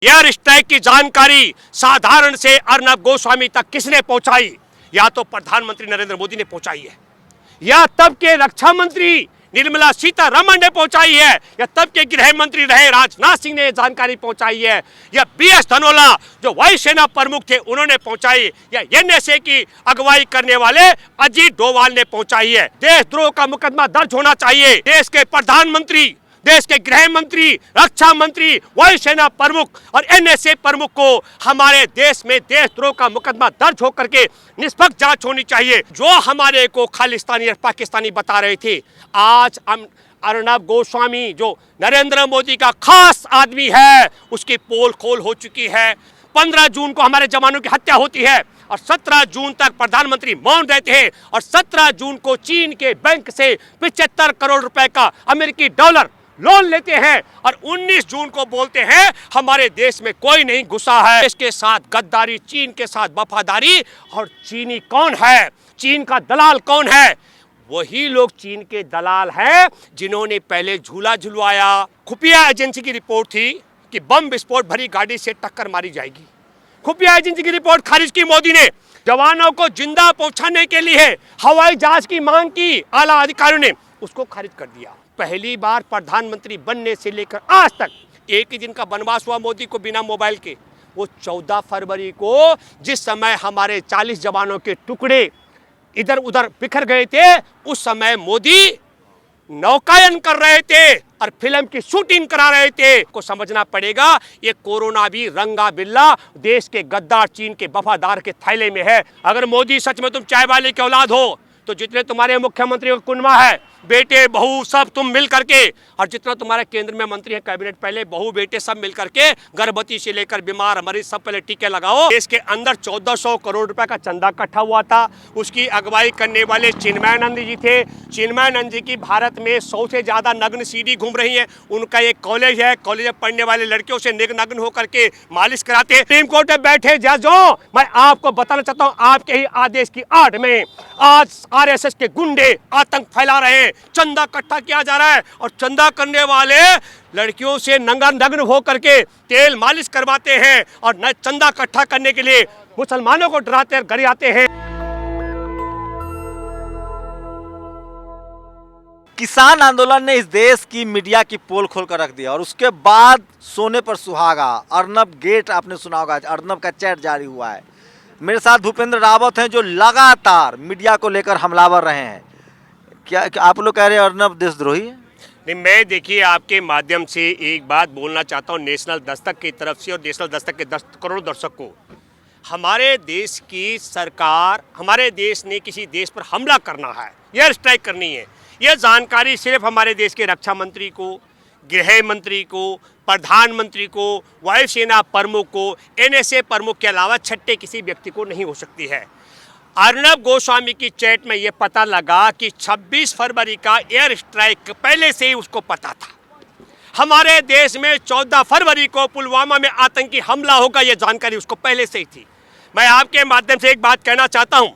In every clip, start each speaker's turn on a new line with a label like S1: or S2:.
S1: Air strike की जानकारी साधारण से अर्नब गोस्वामी तक किसने पहुंचाई? या तो प्रधानमंत्री नरेंद्र मोदी ने पहुंचाई है, या तब के रक्षा मंत्री निर्मला सीतारमण ने पहुंचाई है, या तब के गृह मंत्री रहे राजनाथ सिंह ने जानकारी पहुंचाई है, या बीएस धनोला जो वायुसेना प्रमुख थे उन्होंने पहुंचाई, या एनएसए की अगुवाई करने वाले अजीत डोभाल ने पहुंचाई है। देशद्रोह का मुकदमा दर्ज होना चाहिए। देश के प्रधानमंत्री, देश के गृह मंत्री, रक्षा मंत्री, वायुसेना प्रमुख और एनएसए प्रमुख को हमारे देश में देशद्रोह का मुकदमा दर्ज होकर के निष्पक्ष जांच होनी चाहिए। जो हमारे को खालिस्तानी और पाकिस्तानी बता रहे थे, आज अर्नब गोस्वामी जो नरेंद्र मोदी का खास आदमी है, उसकी पोल खोल हो चुकी है। 15 जून को हमारे जवानों की हत्या होती है और 17 जून तक प्रधानमंत्री मौन रहते हैं, और 17 जून को चीन के बैंक से 75 करोड़ रुपए का अमेरिकी डॉलर लोन लेते हैं, और 19 जून को बोलते हैं हमारे देश में कोई नहीं घुसा है। देश के साथ गद्दारी, चीन के साथ वफादारी। और चीनी कौन है? चीन का दलाल कौन है? वही लोग चीन के दलाल हैं जिन्होंने पहले झूला झुलवाया। खुफिया एजेंसी की रिपोर्ट थी कि बम विस्फोट भरी गाड़ी से टक्कर मारी जाएगी। खुफिया एजेंसी की रिपोर्ट खारिज की मोदी ने। जवानों को जिंदा पहुंचाने के लिए हवाई जहाज की मांग की आला अधिकारियों ने, उसको खारिज कर दिया। पहली बार प्रधानमंत्री बनने से लेकर आज तक एक ही दिन का वनवास हुआ मोदी को बिना मोबाइल के। वो 14 फरवरी को, जिस समय हमारे 40 जवानों के टुकड़े इधर उधर बिखर गए थे, उस समय मोदी नौकायन कर रहे थे और फिल्म की शूटिंग करा रहे थे। को समझना पड़ेगा, ये कोरोना भी रंगा बिल्ला देश के गद्दार चीन के वफादार के थैले में है। अगर मोदी सच में तुम चाय वाले की औलाद हो तो जितने तुम्हारे मुख्यमंत्री का कुनबा है, बेटे बहू सब तुम मिल करके, और जितना तुम्हारे केंद्र में मंत्री है, कैबिनेट पहले बहू बेटे सब मिल करके, गर्भवती से लेकर बीमार मरीज सब पहले टीके लगाओ। देश के अंदर 1400 करोड़ रुपए का चंदा इकट्ठा हुआ था। उसकी अगुवाई करने वाले चिन्मयानंद जी थे। चिन्मयानंद जी की भारत में 100 से ज्यादा नग्न सीडी घूम रही है। उनका एक कॉलेज है, कॉलेज में पढ़ने वाले लड़कियों से नग्न होकर के मालिश कराते हैं। सुप्रीम कोर्ट में बैठे जजों, मैं आपको बताना चाहता हूँ, आपके ही आदेश की आड़ में आज आरएसएस के गुंडे आतंक फैला रहे हैं। चंदा इकट्ठा किया जा रहा है और चंदा करने वाले लड़कियों से नग्न हो करके तेल मालिश करवाते हैं, और न चंदा इकट्ठा करने के लिए मुसलमानों को डराते और घर आते हैं।
S2: किसान आंदोलन ने इस देश की मीडिया की पोल खोल कर रख दिया, और उसके बाद सोने पर सुहागा अर्नब गेट, आपने सुना होगा, अर्नब का चैट जारी हुआ है। मेरे साथ भूपेंद्र रावत हैं जो लगातार मीडिया को लेकर हमलावर रहे हैं। क्या आप लोग कह रहे हैं अर्नब देशद्रोही है?
S1: नहीं, मैं देखिए आपके माध्यम से एक बात बोलना चाहता हूँ नेशनल दस्तक की तरफ से और नेशनल दस्तक के 10 करोड़ दर्शक को। हमारे देश की सरकार, हमारे देश ने किसी देश पर हमला करना है, एयर स्ट्राइक करनी है, यह जानकारी सिर्फ हमारे देश के रक्षा मंत्री को, गृह मंत्री को, प्रधानमंत्री को, वायुसेना प्रमुख को, एनएसए प्रमुख के अलावा छठे किसी व्यक्ति को नहीं हो सकती है। अर्नब गोस्वामी की चैट में यह पता लगा कि 26 फरवरी का एयर स्ट्राइक पहले से ही उसको पता था। हमारे देश में 14 फरवरी को पुलवामा में आतंकी हमला होगा, यह जानकारी उसको पहले से ही थी। मैं आपके माध्यम से एक बात कहना चाहता हूं,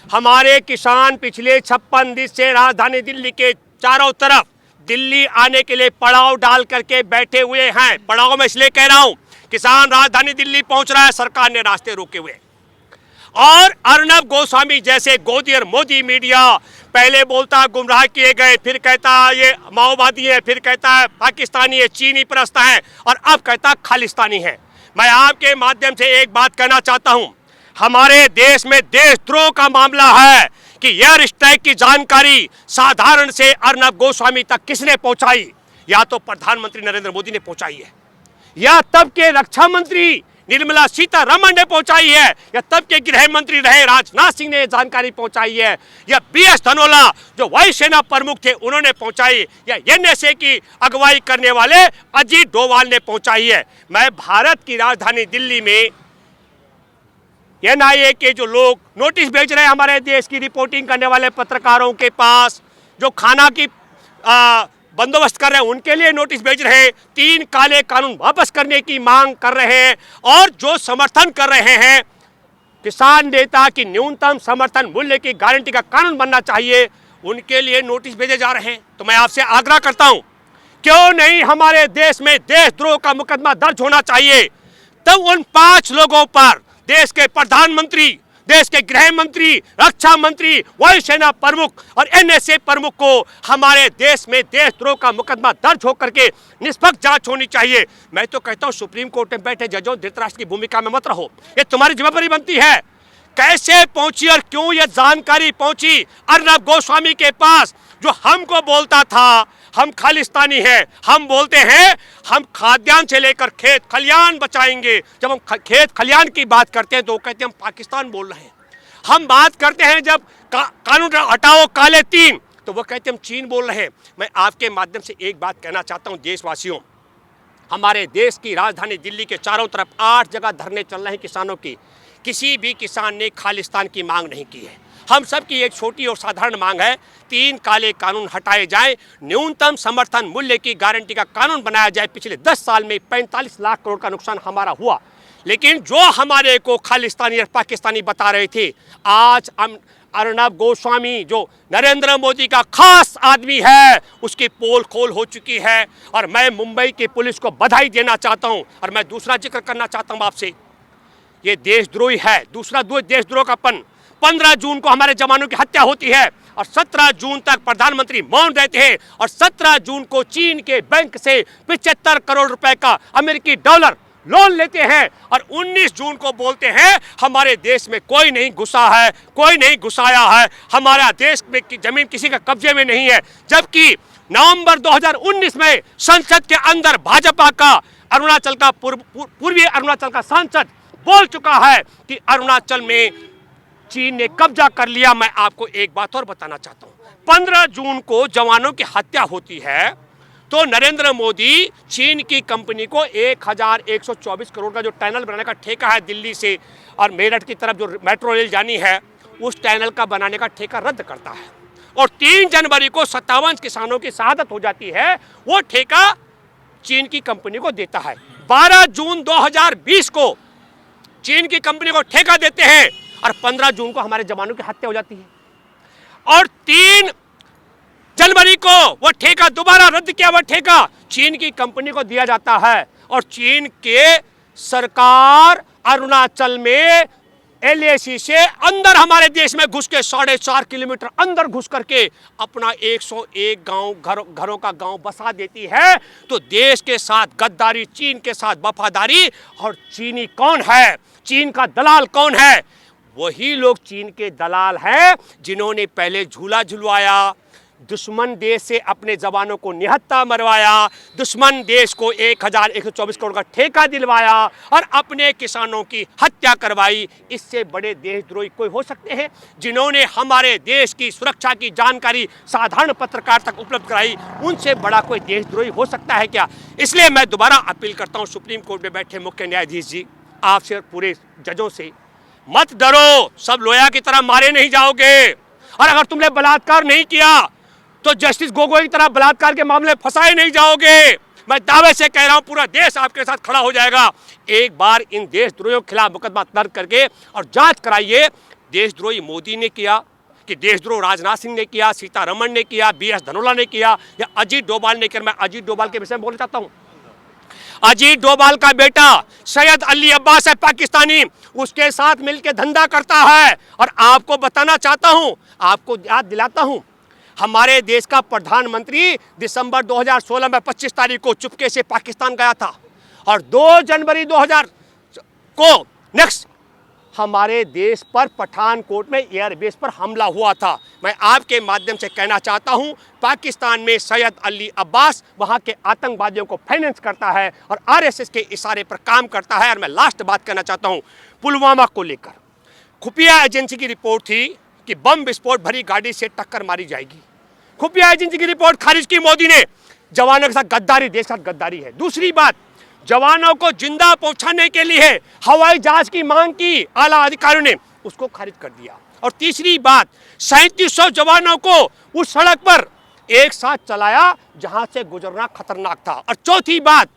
S1: हमारे किसान पिछले 56 दिन से राजधानी दिल्ली के चारों तरफ दिल्ली आने के लिए पड़ाव डाल करके बैठे हुए हैं। पड़ाव में इसलिए कह रहा हूं, किसान राजधानी दिल्ली पहुंच रहा है, सरकार ने रास्ते रोके हुए। और अर्नब गोस्वामी जैसे गोदी और मोदी मीडिया पहले बोलता गुमराह किए गए, फिर कहता ये माओवादी है, फिर कहता है पाकिस्तानी है, चीनी परस्त है, और अब कहता खालिस्तानी है। मैं आपके माध्यम से एक बात कहना चाहता हूं, हमारे देश में देशद्रोह का मामला है कि एयर स्ट्राइक की जानकारी साधारण से अर्नब गोस्वामी तक किसने पहुंचाई? या तो प्रधानमंत्री नरेंद्र मोदी ने पहुंचाई है, या तब के रक्षा मंत्री निर्मला सीतारमण ने पहुंचाई है, या तब के गृह मंत्री रहे राजनाथ सिंह ने जानकारी पहुंचाई है, या बीएस धनोला जो वायुसेना प्रमुख थे उन्होंने पहुंचाई, या एनएसए की अगुवाई करने वाले अजीत डोभाल ने पहुंचाई है। मैं भारत की राजधानी दिल्ली में एनआईए के जो लोग नोटिस भेज रहे हैं हमारे देश की रिपोर्टिंग करने वाले पत्रकारों के पास, जो खाना की बंदोबस्त कर रहे हैं उनके लिए नोटिस भेज रहे हैं, 3 काले कानून वापस करने की मांग कर रहे हैं, और जो समर्थन कर रहे हैं किसान नेता की न्यूनतम समर्थन मूल्य की गारंटी का कानून बनना चाहिए, उनके लिए नोटिस भेजे जा रहे हैं। तो मैं आपसे आग्रह करता हूं, क्यों नहीं हमारे देश में देशद्रोह का मुकदमा दर्ज होना चाहिए। तो उन 5 लोगों पर देश के प्रधानमंत्री, देश के गृह मंत्री, रक्षा मंत्री, वायुसेना प्रमुख और एनएसए प्रमुख को हमारे देश में देशद्रोह का मुकदमा दर्ज होकर के निष्पक्ष जांच होनी चाहिए। मैं तो कहता हूं सुप्रीम कोर्ट में बैठे जजों, धृतराष्ट्र की भूमिका में मत रहो, ये तुम्हारी जिम्मेदारी बनती है। कैसे पहुंची और क्यों यह जानकारी पहुंची अर्नब गोस्वामी के पास, जो हमको बोलता था हम खालिस्तानी हैं, हम बोलते हैं हम खाद्यान्न से लेकर खेत खलियान बचाएंगे। जब हम खेत खलियान की बात करते हैं तो वो कहते हैं हम पाकिस्तान बोल रहे हैं। हम बात करते हैं जब कानून हटाओ काले 3 तो वो कहते हैं हम चीन बोल रहे हैं। मैं आपके माध्यम से एक बात कहना चाहता हूं देशवासियों, हमारे देश की राजधानी दिल्ली के चारों तरफ 8 जगह धरने चल रहे हैं किसानों की। किसी भी किसान ने खालिस्तान की मांग नहीं की है। हम सब की एक छोटी और साधारण मांग है, 3 काले कानून हटाए जाएं, न्यूनतम समर्थन मूल्य की गारंटी का कानून बनाया जाए। पिछले 10 साल में 45 लाख करोड़ का नुकसान हमारा हुआ, लेकिन जो हमारे को खालिस्तानी और पाकिस्तानी बता रहे थे, आज हम अर्नब गोस्वामी जो नरेंद्र मोदी का खास आदमी है, उसकी पोल खोल हो चुकी है। और मैं मुंबई की पुलिस को बधाई देना चाहता हूं। और मैं दूसरा जिक्र करना चाहता हूं आपसे, ये देशद्रोही है। दूसरा देशद्रोह का 15 जून को हमारे जवानों की हत्या होती है और 17 जून तक प्रधानमंत्री मौन रहते हैं और 17 जून को चीन के बैंक से 75 करोड़ रुपए का अमेरिकी डॉलर लोन लेते हैं और 19 जून को बोलते हैं हमारे देश में कोई नहीं घुसा है, कोई नहीं घुसाया है, हमारा देश में की जमीन किसी का कब्जे में नहीं है। जबकि नवंबर 2019 में संसद के अंदर भाजपा का अरुणाचल का पूर्वी अरुणाचल का सांसद बोल चुका है कि अरुणाचल में चीन ने कब्जा कर लिया। मैं आपको एक बात और बताना चाहता हूं, 15 जून को जवानों की हत्या होती है तो नरेंद्र मोदी चीन की कंपनी को 1124 करोड़ का जो टनल बनाने का ठेका है दिल्ली से और मेरठ की तरफ जो मेट्रो रेल जानी है, उस टनल का बनाने का ठेका रद्द करता है। और 3 जनवरी को 57 किसानों की शहादत हो जाती है, वो ठेका चीन की कंपनी को देता है। 12 जून 2020 को चीन की कंपनी को ठेका देते हैं और 15 जून को हमारे जवानों की हत्या हो जाती है। और 3 जनवरी को वो ठेका दोबारा रद्द किया हुआ ठेका चीन की कंपनी को दिया जाता है और चीन के सरकार अरुणाचल में एलएसी से अंदर हमारे देश में घुस के 4.5 किलोमीटर अंदर घुस करके अपना 101 घरों का गांव बसा देती है। तो देश के साथ गद्दारी, चीन के साथ वफादारी। और चीनी कौन है, चीन का दलाल कौन है? वही लोग चीन के दलाल हैं जिन्होंने पहले झूला झुलवाया, दुश्मन देश से अपने जवानों को निहत्था मरवाया, दुश्मन देश को 1124 करोड़ का ठेका दिलवाया और अपने किसानों की हत्या करवाई। इससे बड़े देशद्रोही कोई हो सकते हैं? जिन्होंने हमारे देश की सुरक्षा की जानकारी साधारण पत्रकार तक उपलब्ध कराई, उनसे बड़ा कोई देशद्रोही हो सकता है क्या? इसलिए मैं दोबारा अपील करता हूं सुप्रीम कोर्ट में बैठे मुख्य न्यायाधीश जी, आपसे और पूरे जजों से, मत डरो, सब लोया की तरह मारे नहीं जाओगे। और अगर तुमने बलात्कार नहीं किया तो जस्टिस गोगोई की तरह बलात्कार के मामले फंसाए नहीं जाओगे। मैं दावे से कह रहा हूं पूरा देश आपके साथ खड़ा हो जाएगा। एक बार इन देशद्रोहियों के खिलाफ मुकदमा दर्ज करके और जांच कराइए। देशद्रोही मोदी ने किया कि देशद्रोह राजनाथ सिंह ने किया, सीतारमण ने किया, बीएस धनोला ने किया या अजीत डोभाल ने किया? मैं अजीत डोभाल के विषय में बोलना चाहता हूं। अजीत डोभाल का बेटा सैयद अली अब्बास है पाकिस्तानी, उसके साथ मिलकर धंधा करता है। और आपको बताना चाहता हूं, आपको याद दिलाता हूं, हमारे देश का प्रधानमंत्री दिसंबर 2016 में 25 तारीख को चुपके से पाकिस्तान गया था और 2 जनवरी 2000 को नेक्स्ट हमारे देश पर पठानकोट में एयरबेस पर हमला हुआ था। मैं आपके माध्यम से कहना चाहता हूं, पाकिस्तान में सैयद अली अब्बास वहां के आतंकवादियों को फाइनेंस करता है और आरएसएस के इशारे पर काम करता है। और मैं लास्ट बात कहना चाहता हूं, पुलवामा को लेकर खुफिया एजेंसी की रिपोर्ट थी कि बम विस्फोट भरी गाड़ी से टक्कर मारी जाएगी। खुफिया एजेंसी की रिपोर्ट खारिज की मोदी ने। जवानों के साथ गद्दारी, देश के साथ गद्दारी है। दूसरी बात, जवानों को जिंदा पहुंचाने के लिए हवाई जहाज की मांग की आला अधिकारियों ने, उसको खारिज कर दिया। और तीसरी बात, 3700 जवानों को उस सड़क पर एक साथ चलाया जहां से गुजरना खतरनाक था। और चौथी बात,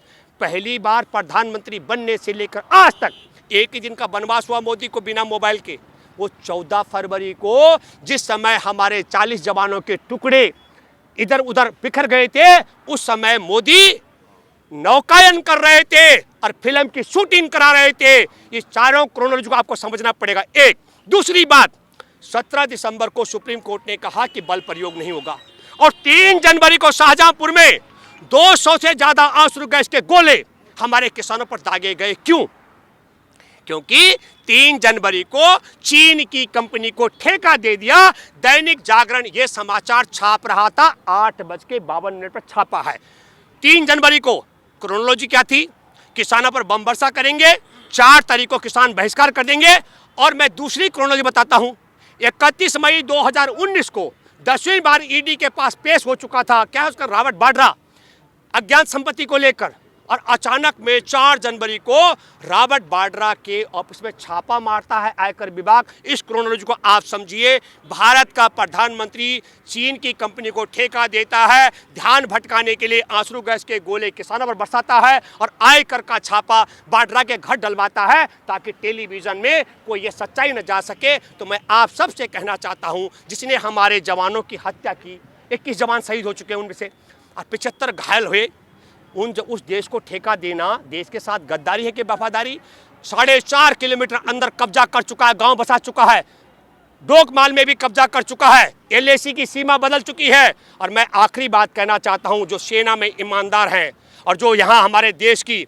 S1: पहली बार प्रधानमंत्री बनने से लेकर आज तक एक ही दिन का वनवास हुआ मोदी को बिना मोबाइल के, वो 14 फरवरी को, जिस समय हमारे 40 जवानों के टुकड़े इधर उधर बिखर गए थे, उस समय मोदी नौकायन कर रहे थे, और फिल्म की शूटिंग करा रहे थे। इस चारों क्रोनोलॉजी को आपको समझना पड़ेगा। एक दूसरी बात, 17 दिसंबर को सुप्रीम कोर्ट ने कहा कि बल प्रयोग नहीं होगा, और 3 जनवरी को शाहजहांपुर में 200 से ज्यादा आंसू गैस के गोले हमारे किसानों पर दागे गए। क्यों? क्योंकि 3 जनवरी को चीन की कंपनी को ठेका दे दिया। दैनिक जागरण ये समाचार छाप रहा था, 8:52 पर छापा है। 3 जनवरी को क्रोनोलॉजी क्या थी? किसानों पर बम वर्षा करेंगे, 4 तारीख को किसान बहिष्कार कर देंगे। और मैं दूसरी क्रोनोलॉजी बताता हूं, 31 मई 2019 को 10वीं बार ईडी के पास पेश हो चुका था। क्या उसका रॉबर्ट वाड्रा अज्ञात संपत्ति को लेकर, और अचानक में 4 जनवरी को रॉबर्ट वाड्रा के ऑफिस में छापा मारता है आयकर विभाग। इस क्रोनोलॉजी को आप समझिए। भारत का प्रधानमंत्री चीन की कंपनी को ठेका देता है, ध्यान भटकाने के लिए आंसू गैस के गोले किसानों पर बरसाता है, और आयकर का छापा वाड्रा के घर डलवाता है ताकि टेलीविजन में कोई ये सच्चाई न जा सके। तो मैं आप सबसे कहना चाहता हूँ, जिसने हमारे जवानों की हत्या की, 21 जवान शहीद हो चुके हैं उनमें से, और 75 घायल हुए, उस देश को ठेका देना देश के साथ गद्दारी है कि वफादारी? 4.5 किलोमीटर अंदर कब्जा कर चुका है, गांव बसा चुका है, डोकमाल में भी कब्जा कर चुका है, एलएसी की सीमा बदल चुकी है। और मैं आखिरी बात कहना चाहता हूं, जो सेना में ईमानदार हैं और जो यहां हमारे देश की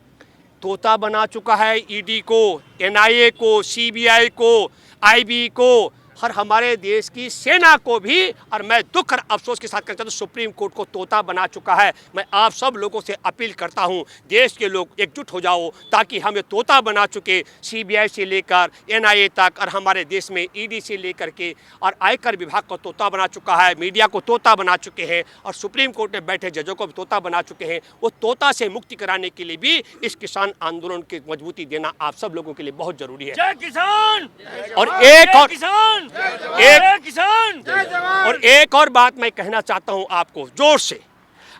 S1: तोता बना चुका है ईडी को, एनआईए को, सीबीआई को, आईबी को, और हमारे देश की सेना को भी, और मैं दुख और अफसोस के साथ कहता हूं, सुप्रीम कोर्ट को तोता बना चुका है। मैं आप सब लोगों से अपील करता हूं, देश के लोग एकजुट हो जाओ ताकि हमें तोता बना चुके सीबीआई से लेकर एनआईए तक, और हमारे देश में ईडी से लेकर के और आयकर विभाग को तोता बना चुका है, मीडिया को तोता बना चुके हैं, और सुप्रीम कोर्ट में बैठे जजों को भी तोता बना चुके हैं। वो तोता से मुक्ति कराने के लिए भी इस किसान आंदोलन की मजबूती देना आप सब लोगों के लिए बहुत जरूरी है।
S3: जय किसान।
S1: और एक और
S3: किसान, किसान।
S1: और एक और बात मैं कहना चाहता हूं आपको जोर से,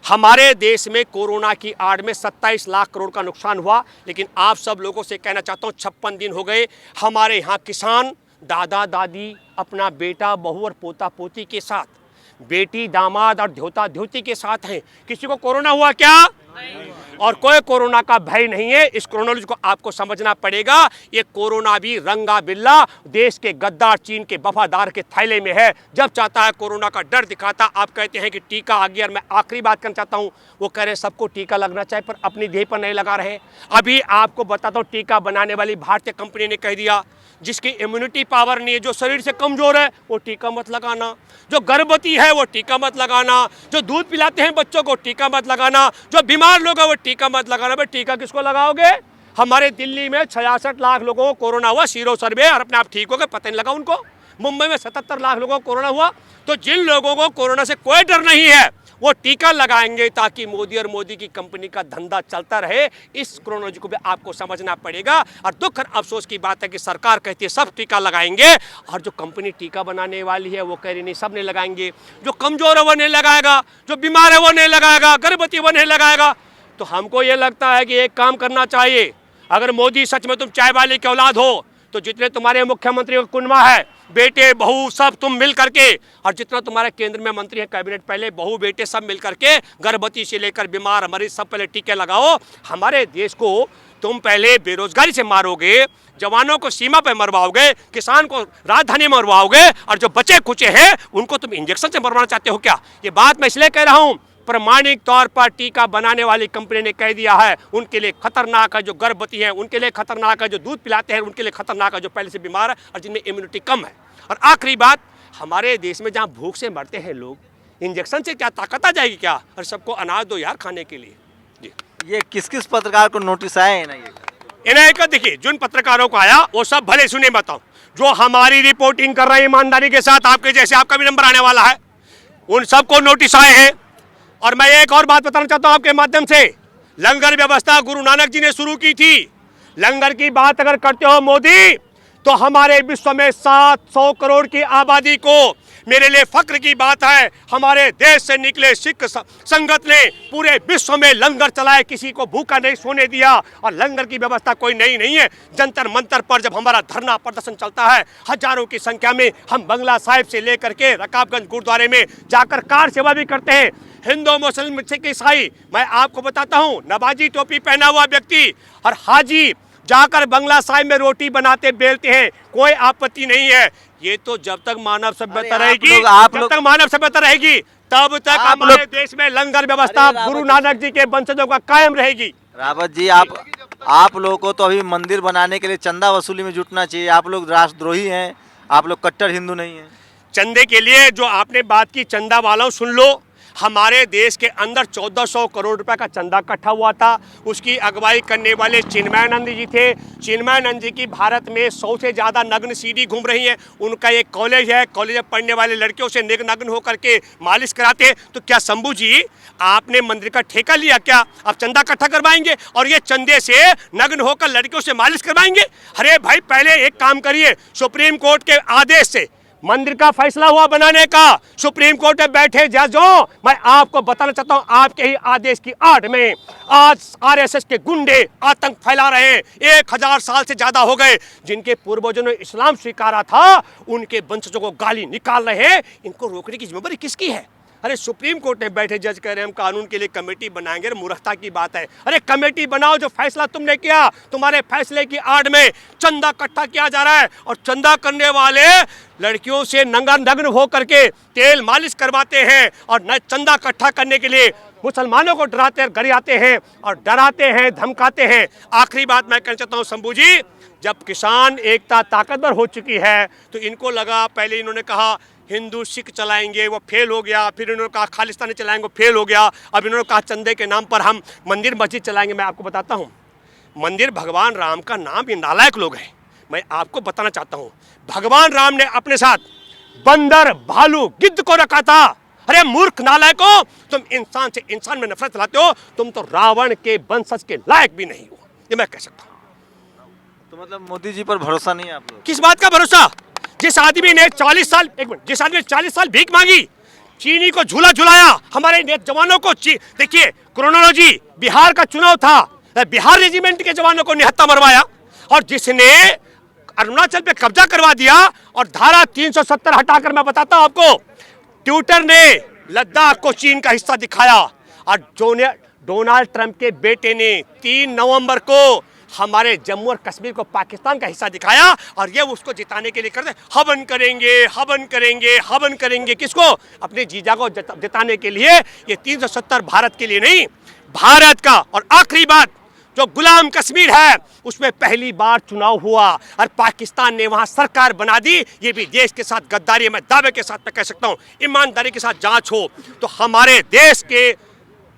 S1: हमारे देश में कोरोना की आड़ में 27 लाख करोड़ का नुकसान हुआ, लेकिन आप सब लोगों से कहना चाहता हूं 56 दिन हो गए हमारे यहाँ किसान दादा दादी अपना बेटा बहू और पोता पोती के साथ, बेटी दामाद और ध्योता ध्योती के साथ हैं। किसी को कोरोना हुआ क्या? और कोई कोरोना का भय नहीं है। इस क्रोनोलॉजी को आपको समझना पड़ेगा। ये कोरोना भी रंगा बिल्ला देश के गद्दार चीन के वफादार के थैले में है। जब चाहता है कोरोना का डर दिखाता। आप कहते हैं कि टीका आ गया, और मैं आखिरी बात करना चाहता हूं, वो कह रहे सबको टीका लगना चाहिए पर अपनी देह पर नहीं लगा रहे। अभी आपको बताता हूं, टीका बनाने वाली भारतीय कंपनी ने कह दिया जिसकी इम्यूनिटी पावर नहीं है, जो शरीर से कमजोर है, वो टीका मत लगाना, जो गर्भवती है वो टीका मत लगाना, जो दूध पिलाते हैं बच्चों को टीका मत लगाना, जो बीमार लोग हैं वो टीका मत लगाना। भाई टीका किसको लगाओगे? हमारे दिल्ली में 66 लाख लोगों को कोरोना हुआ, सीरो सर्वे, और अपने आप ठीक हो गए, पता नहीं लगा उनको। मुंबई में 77 लाख लोगों को कोरोना हुआ। तो जिन लोगों को कोरोना से कोई डर नहीं है वो टीका लगाएंगे ताकि मोदी और मोदी की कंपनी का धंधा चलता रहे। इस क्रोनोलॉजी को भी आपको समझना पड़ेगा। और दुख और अफसोस की बात है कि सरकार कहती है सब टीका लगाएंगे, और जो कंपनी टीका बनाने वाली है वो कह रही नहीं सब नहीं लगाएंगे। जो कमजोर है वो नहीं लगाएगा, जो बीमार है वो नहीं लगाएगा, गर्भवती वो नहीं लगाएगा। तो हमको ये लगता है कि एक काम करना चाहिए, अगर मोदी सच में तुम चाय वाले की औलाद हो तो जितने तुम्हारे मुख्यमंत्री का कुनबा है, बेटे बहू सब तुम मिल करके, और जितना तुम्हारे केंद्र में मंत्री है कैबिनेट, पहले बहू बेटे सब मिल करके, गर्भवती से लेकर बीमार मरीज सब पहले टीके लगाओ। हमारे देश को तुम पहले बेरोजगारी से मारोगे, जवानों को सीमा पे मरवाओगे, किसान को राजधानी में मरवाओगे, और जो बचे कुचे हैं उनको तुम इंजेक्शन से मरवाना चाहते हो क्या? ये बात मैं इसलिए कह रहा हूँ, प्रमाणिक तौर पर टीका बनाने वाली कंपनी ने कह दिया है उनके लिए खतरनाक है जो गर्भवती हैं, उनके लिए खतरनाक है जो दूध पिलाते हैं, उनके लिए खतरनाक है जो पहले से बीमार है और जिनमें इम्यूनिटी कम है। और आखिरी बात, हमारे देश में जहाँ भूख से मरते हैं लोग, इंजेक्शन से क्या ताकत आ जाएगी क्या? और सबको अनाज दो यार खाने के लिए। जी,
S2: ये किस किस पत्रकार को नोटिस आया है ना?
S1: इन्हें का देखिए, जिन पत्रकारों को आया वो सब भले सुने बताओ, जो हमारी रिपोर्टिंग कर रहे हैं ईमानदारी के साथ, आपके जैसे आपका भी नंबर आने वाला है, उन सबको नोटिस आए हैं। और मैं एक और बात बताना चाहता हूं आपके माध्यम से, लंगर व्यवस्था गुरु नानक जी ने शुरू की थी। लंगर की बात अगर करते हो मोदी, तो हमारे विश्व में 700 करोड़ की आबादी को, मेरे लिए फक्र की बात है, हमारे देश से निकले सिख संगत ने पूरे विश्व में लंगर चलाए, किसी को भूखा नहीं सोने दिया। और लंगर की व्यवस्था कोई नई नहीं है। जंतर मंतर पर जब हमारा धरना प्रदर्शन चलता है, हजारों की संख्या में हम बंगला साहिब से लेकर के रकाबगंज गुरुद्वारे में जाकर कार सेवा भी करते हैं। हिंदू मुस्लिम सिख ईसाई, मैं आपको बताता हूँ, नवाजी टोपी पहना हुआ व्यक्ति और हाजी जाकर बंगला साहिब में रोटी बनाते बेलते हैं, कोई आपत्ति नहीं है। ये तो जब तक मानव सभ्यता रहेगी, जब तक मानव सभ्यता रहेगी, तब तक हमारे देश में लंगर व्यवस्था गुरु नानक जी के वंशजों का कायम रहेगी।
S2: रावत जी, आप लोगों को तो अभी मंदिर बनाने के लिए चंदा वसूली में जुटना चाहिए। आप लोग राष्ट्रद्रोही हैं, आप लोग कट्टर हिंदू नहीं हैं।
S1: चंदे के लिए जो आपने बात की, चंदा वालों सुन लो, हमारे देश के अंदर 1400 करोड़ रुपए का चंदा इकट्ठा हुआ था। उसकी अगुवाई करने वाले चिन्मयानंद जी थे। चिन्मयानंद जी की भारत में 100 से ज़्यादा नग्न सीढ़ी घूम रही है। उनका एक कॉलेज है, कॉलेज में पढ़ने वाले लड़कियों से नग्न होकर के मालिश कराते हैं। तो क्या शंभू जी, आपने मंदिर का ठेका लिया क्या? आप चंदा इकट्ठा करवाएंगे और ये चंदे से नग्न होकर लड़कियों से मालिश करवाएंगे? अरे भाई, पहले एक काम करिए, सुप्रीम कोर्ट के आदेश से मंदिर का फैसला हुआ बनाने का, सुप्रीम कोर्ट में बैठे जजों, मैं आपको बताना चाहता हूं, आपके ही आदेश की आड़ में आज आरएसएस के गुंडे आतंक फैला रहे हैं। 1000 साल से ज्यादा हो गए, जिनके पूर्वजों ने इस्लाम स्वीकारा था, उनके वंशजों को गाली निकाल रहे हैं। इनको रोकने की जिम्मेदारी किसकी है? अरे सुप्रीम कोर्ट में बैठे जज कह रहे हैं हम कानून के लिए कमेटी बनाएंगे। मूर्खता की बात है। अरे कमेटी बनाओ, जो फैसला तुमने किया, तुम्हारे फैसले की आड़ में चंदा इकट्ठा किया जा रहा है और चंदा करने वाले लड़कियों से नग्न हो करके तेल मालिश करवाते हैं और न चंदा इकट्ठा करने के लिए मुसलमानों को गरियाते हैं और डराते हैं, धमकाते हैं। आखिरी बात मैं कहना चाहता हूँ शंभू जी, जब किसान एकता ताकतवर हो चुकी है तो इनको लगा, पहले इन्होंने कहा हिंदू सिख चलाएंगे, वो फेल हो गया। फिर इन्होंने कहा खालिस्तानी चलाएंगे, वो फेल हो गया। अब इन्होंने कहा चंदे के नाम पर हम मंदिर मस्जिद चलाएंगे। मैं आपको बताता हूँ, मंदिर भगवान राम का नाम, ये नालायक लोग हैं। मैं आपको बताना चाहता हूँ, भगवान राम ने अपने साथ बंदर, भालू, गिद्ध को रखा था। अरे मूर्ख नालायकों, तुम इंसान से इंसान में नफरत लाते हो। तुम तो रावण के वंशज के लायक भी नहीं हो, ये मैं कह सकता हूँ।
S2: तो मतलब मोदी जी पर भरोसा नहीं है आप लोग?
S1: किस बात का भरोसा? जिस आदमी ने 40 साल, एक मिनट, जिस आदमी ने 40 साल भीख मांगी, चीनी को झूला झुलाया, हमारे जवानों को, देखिए क्रोनोलॉजी, बिहार का चुनाव था, बिहार रेजिमेंट के जवानों को निहत्था मरवाया, और जिसने अरुणाचल पे कब्जा करवा दिया और धारा 370 हटाकर, मैं बताता हूं आपको, ट्विटर ने लद्दाख को चीन का हिस्सा दिखाया और डोनाल्ड ट्रंप के बेटे ने 3 नवंबर को हमारे जम्मू और कश्मीर को पाकिस्तान का हिस्सा दिखाया। और ये उसको जिताने के लिए करते हवन करेंगे, हवन करेंगे, हवन करेंगे। किसको? अपने जीजा को जिताने के लिए। ये 370 भारत के लिए नहीं, भारत का। और आखिरी बात, जो गुलाम कश्मीर है उसमें पहली बार चुनाव हुआ और पाकिस्तान ने वहां सरकार बना दी। ये भी देश के साथ गद्दारी है। मैं दावे के साथ मैं कह सकता हूं, ईमानदारी के साथ जांच हो तो हमारे देश के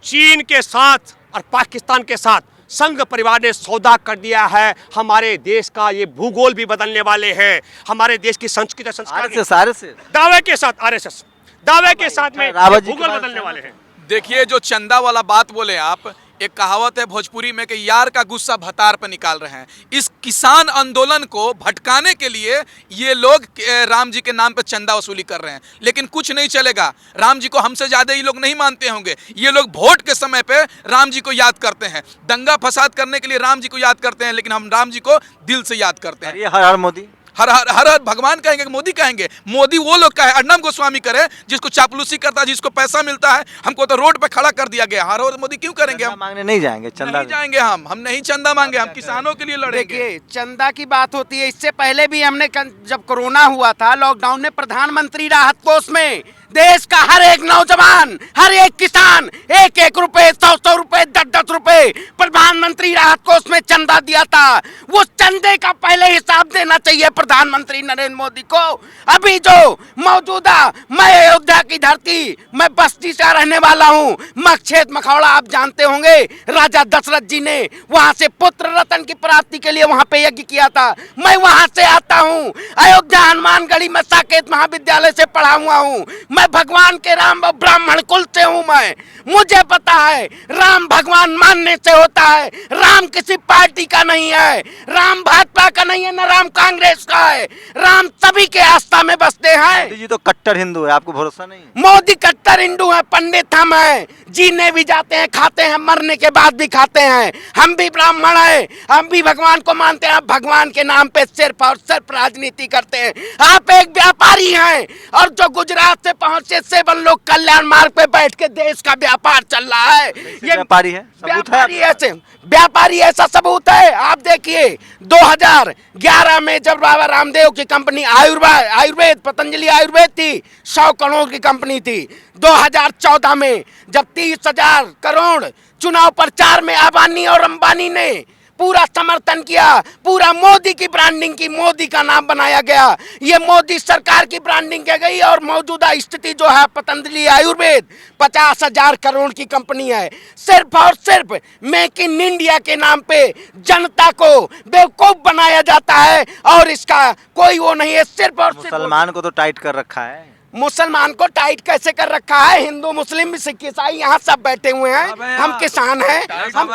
S1: चीन के साथ और पाकिस्तान के साथ संघ परिवार ने सौदा कर दिया है। हमारे देश का ये भूगोल भी बदलने वाले हैं, हमारे देश की संस्कृति संस्कार
S2: से
S1: दावे के साथ, आरएसएस दावे के साथ में भूगोल बदलने वाले हैं।
S4: देखिए, जो चंदा वाला बात बोले आप, एक कहावत है भोजपुरी में कि यार का गुस्सा भतार पर निकाल रहे हैं। इस किसान आंदोलन को भटकाने के लिए ये लोग राम जी के नाम पर चंदा वसूली कर रहे हैं, लेकिन कुछ नहीं चलेगा। राम जी को हमसे ज़्यादा ये लोग नहीं मानते होंगे। ये लोग वोट के समय पे राम जी को याद करते हैं, दंगा फसाद करने के लिए राम जी को याद करते हैं, लेकिन हम राम जी को दिल से याद करते हैं।
S2: हर हर मोदी,
S4: हर हर हर हर भगवान कहेंगे कि मोदी कहेंगे? मोदी वो लोग कहे, अर्नब गोस्वामी करे, जिसको चापलूसी करता है, जिसको पैसा मिलता है। हमको तो रोड पे खड़ा कर दिया गया। हर रोज मोदी क्यों करेंगे? हम
S2: मांगने नहीं जाएंगे, चंदा
S4: नहीं जाएंगे, हम नहीं चंदा मांगे, हम किसानों के लिए लड़ेंगे।
S5: देखिए, चंदा की बात होती है। इससे पहले भी हमने, जब कोरोना हुआ था लॉकडाउन में, प्रधानमंत्री राहत कोष में देश का हर एक नौजवान, हर एक किसान 1-1 रुपए, 100-100 रुपए, 10-10 रुपए प्रधानमंत्री राहत कोष में चंदा दिया था। वो चंदे का पहले हिसाब देना चाहिए प्रधानमंत्री नरेंद्र मोदी को। अभी जो मौजूदा, मैं अयोध्या की धरती, मैं बस्ती से रहने वाला हूँ, मक्षेत्र मखौड़ा आप जानते होंगे, राजा दशरथ जी ने वहाँ से पुत्र रतन की प्राप्ति के लिए वहाँ पे यज्ञ किया था। मैं वहाँ से आता हूँ। अयोध्या हनुमानगढ़ी में साकेत महाविद्यालय से पढ़ा हुआ हूँ। मैं भगवान के राम और ब्राह्मण कुल से हूं। मैं मुझे पता है राम भगवान मानने से होता है। राम किसी पार्टी का नहीं है, राम भाजपा का नहीं है, न राम कांग्रेस का है। राम सभी के आस्था में बसते हैं।
S2: मोदी जी तो कट्टर हिंदू है, आपको भरोसा नहीं है?
S5: मोदी कट्टर हिंदू है, पंडित हम हैं, जीने भी जाते हैं, खाते हैं, मरने के बाद भी खाते हैं। हम भी ब्राह्मण हैं, हम भी भगवान को मानते हैं। आप भगवान के नाम पे सिर्फ और सिर्फ राजनीति करते हैं। आप एक व्यापारी हैं, और जो गुजरात से पहुंचे सेवन लोग कल्याण मार्ग पे बैठ के देश का व्यापार चल रहा है। ये
S2: व्यापारी है, सबूत है?
S5: व्यापारी ऐसा सबूत है। आप देखिए 2011 में जब बाबा रामदेव की कंपनी आयुर्वेद पतंजलि आयुर्वेद थी, 100 करोड़ की कंपनी थी। 2014 में जब 30,000 करोड़ चुनाव प्रचार में अबानी और अंबानी ने पूरा समर्थन किया, पूरा मोदी की ब्रांडिंग की, मोदी का नाम बनाया गया। ये मोदी सरकार की ब्रांडिंग की गई। और मौजूदा स्थिति जो है पतंजलि आयुर्वेद 50,000 करोड़ की कंपनी है। सिर्फ और सिर्फ मेक इन इंडिया के नाम पे जनता को बेवकूफ बनाया जाता है, और इसका कोई वो नहीं है। सिर्फ और सिर्फ
S2: मुसलमान को तो टाइट कर रखा है।
S5: मुसलमान को टाइट कैसे कर रखा है? हिंदू मुस्लिम सिख ईसाई यहाँ सब बैठे हुए हैं। हम किसान हैं, हम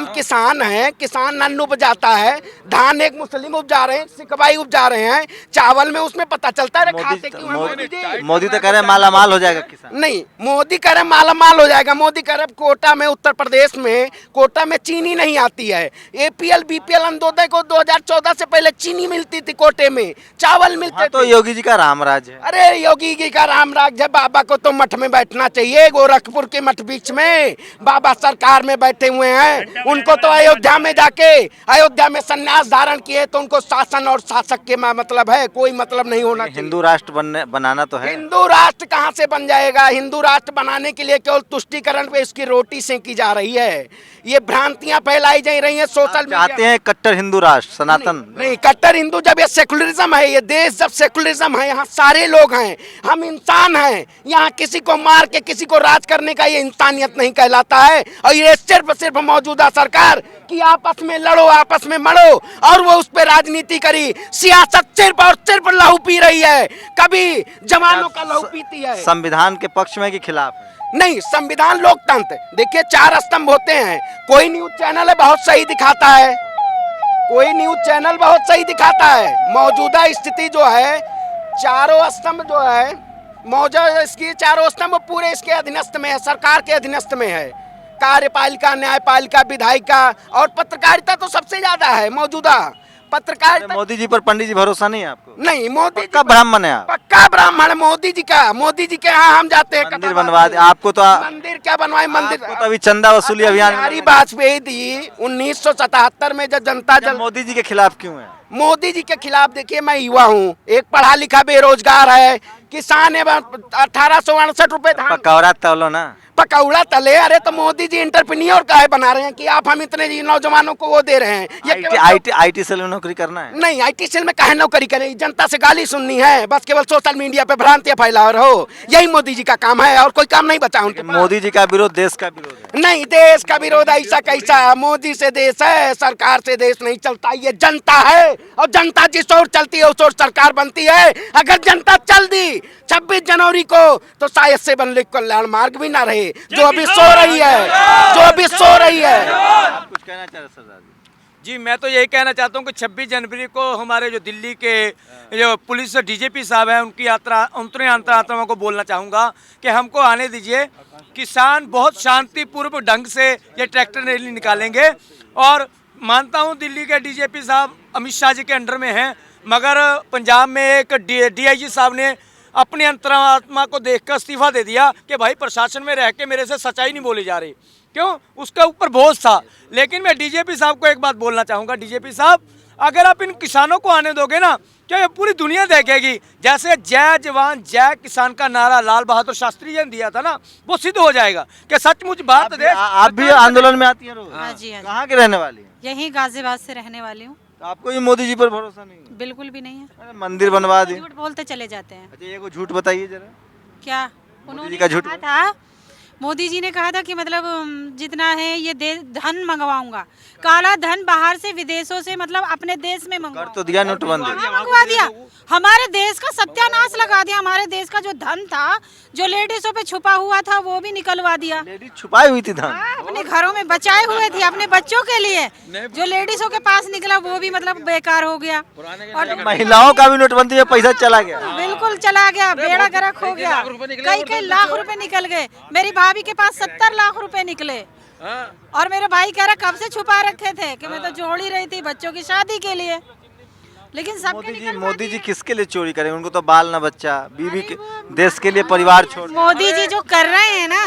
S5: किसान हैं। किसान अन्न उपजाता है, धान एक मुस्लिम उपजा रहे हैं, सिख भाई उपजा रहे हैं, चावल में उसमें पता चलता है खाते क्यों हैं मोदी जी।
S2: मोदी तो कह रहे हैं मालामाल हो जाएगा किसान।
S5: नहीं, मोदी कह रहे मालामाल हो जाएगा। मोदी कह रहे कोटा में, उत्तर प्रदेश में कोटा में चीनी नहीं आती है। APL BPL अंत्योदय को 2014 से पहले चीनी मिलती थी, कोटे में चावल मिलते
S2: तो
S5: थे।
S2: योगी जी का रामराज है।
S5: अरे योगी जी का रामराज है। बाबा को तो मठ में बैठना चाहिए, गोरखपुर के मठ बीच में बाबा सरकार में बैठे हुए हैं। उनको तो अयोध्या में जाके, अयोध्या में संन्यास धारण किए, तो उनको शासन और शासक के मतलब है, कोई मतलब नहीं होना चाहिए।
S2: हिंदू राष्ट्र बनाना तो है।
S5: हिंदू राष्ट्र कहाँ से बन जाएगा? हिंदू राष्ट्र बनाने के लिए केवल तुष्टीकरण पे इसकी रोटी सेंकी जा रही है। ये भ्रांतियां फैलाई जा रही हैं सोशल मीडिया।
S2: चाहते हैं कट्टर हिंदू राष्ट्र, सनातन
S5: नहीं, कट्टर हिंदू जब ये सेकुलरिज्म है, ये देश जब सेकुलरिज्म है, यहाँ सारे लोग हैं, हम इंसान हैं। यहाँ किसी को मार के किसी को राज करने का ये इंसानियत नहीं कहलाता है। और ये सिर्फ मौजूदा सरकार कि आपस में लड़ो, आपस में मरो, और वो उस पर राजनीति करी। सियासत सिर्फ और सिर्फ लहू पी रही है, कभी जवानों का लहू पीती है।
S2: संविधान के पक्ष में कि खिलाफ है?
S5: नहीं, संविधान लोकतंत्र। देखिए 4 स्तंभ होते हैं। कोई न्यूज चैनल है बहुत सही दिखाता है, कोई न्यूज चैनल बहुत सही दिखाता है। मौजूदा स्थिति जो है, चारों स्तंभ जो है, मौजूदा इसकी चारों स्तंभ पूरे इसके अधीनस्थ में है, सरकार के अधीनस्थ में है। कार्यपालिका, न्यायपालिका, विधायिका और पत्रकारिता तो सबसे ज्यादा है मौजूदा। पत्रकारिता
S2: मोदी जी पर पंडित जी भरोसा नहीं है आपको?
S5: नहीं, मोदी जी
S2: पक्का ब्राह्मण है आप?
S5: पक्का ब्राह्मण है मोदी जी का। मोदी जी के यहाँ हम जाते हैं,
S2: मंदिर बनवा दे आपको तो।
S5: मंदिर क्या बनवाए? मंदिर
S2: तो अभी चंदा वसूली अभियान
S5: बिहारी वाजपेयी दी 1977 में जब जनता जल
S2: मोदी जी के खिलाफ क्यों है?
S5: मोदी जी के खिलाफ देखिए, मैं युवा हूँ, एक पढ़ा लिखा बेरोजगार है, किसान है, 1868 रुपए धान
S2: पकौड़ा तौलो ना,
S5: पकौड़ा तले। अरे तो मोदी जी इंटरप्रेन्योर का है बना रहे हैं कि आप हम इतने जी नौजवानों को वो दे रहे हैं। ये
S2: आईटी सेल में नौकरी करना है?
S5: नहीं, आईटी सेल में काहे नौकरी करें? जनता से गाली सुननी है, बस केवल सोशल मीडिया पे भ्रांतियां फैला रहो, यही मोदी जी का काम है, और कोई काम नहीं बचा उनके पास।
S2: मोदी जी का विरोध देश का विरोध है?
S5: नहीं, देश का विरोध ऐसा कैसा? मोदी से देश है, सरकार से देश नहीं चलता। ये जनता है, और जनता जिस ओर चलती है उस ओर सरकार बनती है। अगर जनता चल दी 26 जनवरी को, तो शायद से बन कल्याण मार्ग भी ना रहे, जो अभी सो रही है, जो अभी सो रही है।
S2: कुछ कहना चाह रहे सरदार
S3: जी, मैं तो यही कहना चाहता हूँ कि 26 जनवरी को हमारे जो दिल्ली के जो पुलिस DGP साहब हैं, उनकी उनकी अंतरात्मा को बोलना चाहूँगा कि हमको आने दीजिए। किसान बहुत शांतिपूर्वक ढंग से ये ट्रैक्टर रैली निकालेंगे, और मानता हूँ दिल्ली के DGP साहब अमित शाह जी के अंडर में हैं, मगर पंजाब में एक DIG साहब ने अपनी अंतरात्मा को देखकर इस्तीफा दे दिया कि भाई प्रशासन में रह के मेरे से सच्चाई नहीं बोली जा रही। क्यों? उसके ऊपर बोझ था। लेकिन मैं DGP साहब को एक बात बोलना चाहूँगा, DGP साहब, अगर आप इन किसानों को आने दोगे ना, क्या ये पूरी दुनिया देखेगी। जैसे जय जवान जय किसान का नारा लाल बहादुर शास्त्री जी ने दिया था ना, वो सिद्ध हो जाएगा कि सचमुच भारत देश।
S2: आप भी आंदोलन में आती हैं रोज?
S6: हाँ जी, हाँ जी।
S2: कहाँ के रहने वाली हैं?
S6: यहीं गाजियाबाद से रहने वाली हूँ।
S2: तो आपको भी मोदी जी पर भरोसा नहीं है?
S6: बिल्कुल भी नहीं है।
S2: अरे मंदिर बनवा दी।
S6: झूठ बोलते चले जाते हैं।
S2: अच्छा, ये को झूठ बताइए जरा।
S6: क्या
S2: जी
S6: उन्होंने
S2: का झूठ
S6: कहा था, मोदी जी ने कहा था कि मतलब जितना है ये धन मंगवाऊंगा, काला धन बाहर से विदेशों से मतलब अपने देश में
S2: कर तो दिया नोटबंदी।
S6: हाँ, मंगवा दिया। हमारे देश का सत्यानाश लगा दिया। हमारे देश का जो धन था, जो लेडीजों पे छुपा हुआ था, वो भी निकलवा दिया।
S2: लेडीज छुपाई हुई थी धन,
S6: हाँ, अपने घरों में बचाए हुए थे अपने बच्चों के लिए। जो लेडीजों के पास निकला वो भी मतलब बेकार हो गया। और
S2: महिलाओं का भी नोटबंदी में पैसा चला गया।
S6: बिल्कुल चला गया, बेड़ा गर्क हो गया। कई लाख रुपए निकल गए। मेरी भाभी के पास 70 लाख रुपए निकले। और मेरे भाई कह रहा कब से छुपा रखे थे कि मैं तो जोड़ ही रही थी बच्चों की शादी के लिए। लेकिन सबके
S2: मोदी जी किसके लिए चोरी करें? उनको तो बाल ना बच्चा, बीवी के, देश के लिए परिवार छोड़।
S6: मोदी जी जो कर रहे हैं ना,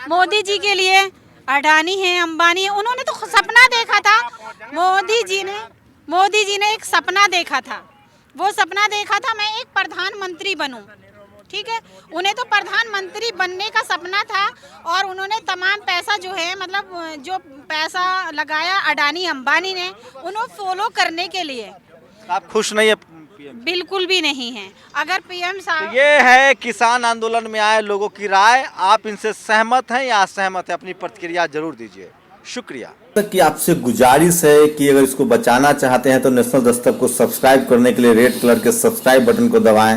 S6: मोदी जी के लिए अडानी है, अंबानी है, उन्होंने तो सपना देखा था। मोदी जी ने एक सपना देखा था। वो सपना देखा था मैं एक प्रधानमंत्री बनूं, ठीक है। उन्हें तो प्रधानमंत्री बनने का सपना था और उन्होंने तमाम पैसा जो है मतलब जो पैसा लगाया अडानी अंबानी ने, उन्हें फॉलो करने के लिए।
S2: आप खुश नहीं है पीएम?
S6: बिल्कुल भी नहीं है। अगर पीएम साहब,
S2: ये है किसान आंदोलन में आए लोगों की राय। आप इनसे सहमत हैं या असहमत हैं? अपनी प्रतिक्रिया जरूर दीजिए। शुक्रिया।
S7: कि आपसे गुजारिश है कि अगर इसको बचाना चाहते हैं तो नेशनल दस्तक को सब्सक्राइब करने के लिए रेड कलर के सब्सक्राइब बटन को दबाएं